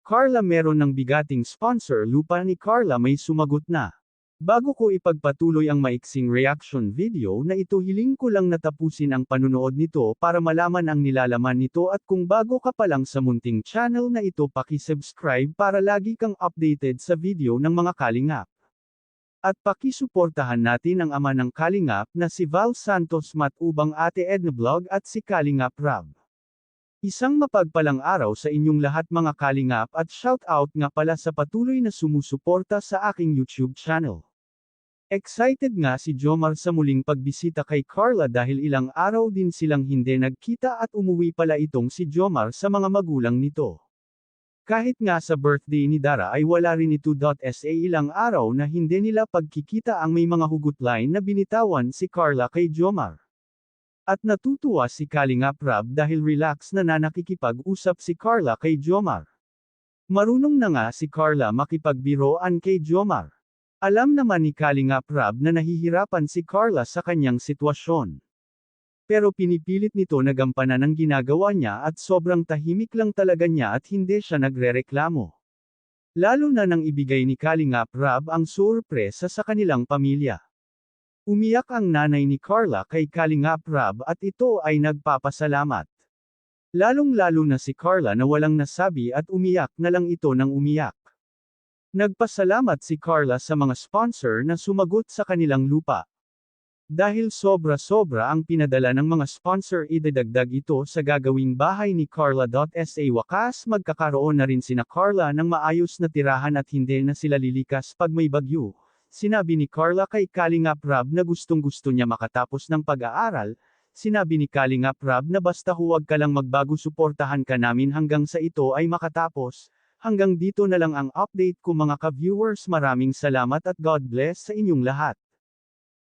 Carla, meron ng bigating sponsor lupa ni Carla, may sumagot na. Bago ko ipagpatuloy ang maiksing reaction video na ito, hiling ko lang na tapusin ang panunood nito para malaman ang nilalaman nito, at kung bago ka pa lang sa munting channel na ito, paki-subscribe para lagi kang updated sa video ng mga kalingap. At pakisuportahan natin ang ama ng kalingap na si Val Santos Matubang, Ate Edna Vlog at si Kalingap Rab. Isang mapagpalang araw sa inyong lahat mga kalingap, at shoutout nga pala sa patuloy na sumusuporta sa aking YouTube channel. Excited nga si Jomar sa muling pagbisita kay Carla dahil ilang araw din silang hindi nagkita, at umuwi pala itong si Jomar sa mga magulang nito. Kahit nga sa birthday ni Dara ay wala rin ito. Sa ilang araw na hindi nila pagkikita ang may mga hugot line na binitawan si Carla kay Jomar. At natutuwa si Kalingap Rab dahil relax na nakikipag-usap si Carla kay Jomar. Marunong na nga si Carla makipagbiroan kay Jomar. Alam naman ni Kalingap Rab na nahihirapan si Carla sa kanyang sitwasyon. Pero pinipilit nito na gampanan ang ginagawa niya, at sobrang tahimik lang talaga niya at hindi siya nagrereklamo. Lalo na nang ibigay ni Kalingap Rab ang sorpresa sa kanilang pamilya. Umiyak ang nanay ni Carla kay Kalingap Rab at ito ay nagpapasalamat. Lalong-lalo na si Carla na walang nasabi at umiyak na lang ito ng umiyak. Nagpasalamat si Carla sa mga sponsor na sumagot sa kanilang lupa. Dahil sobra-sobra ang pinadala ng mga sponsor, idadagdag ito sa gagawing bahay ni Carla. Sa wakas magkakaroon na rin sina Carla ng maayos na tirahan at hindi na sila lilikas pag may bagyo. Sinabi ni Carla kay Kalingap Rab na gustong-gusto niya makatapos ng pag-aaral. Sinabi ni Kalingap Rab na basta huwag ka lang magbago, suportahan ka namin hanggang sa ito ay makatapos. Hanggang dito na lang ang update ko mga ka-viewers, maraming salamat at God bless sa inyong lahat.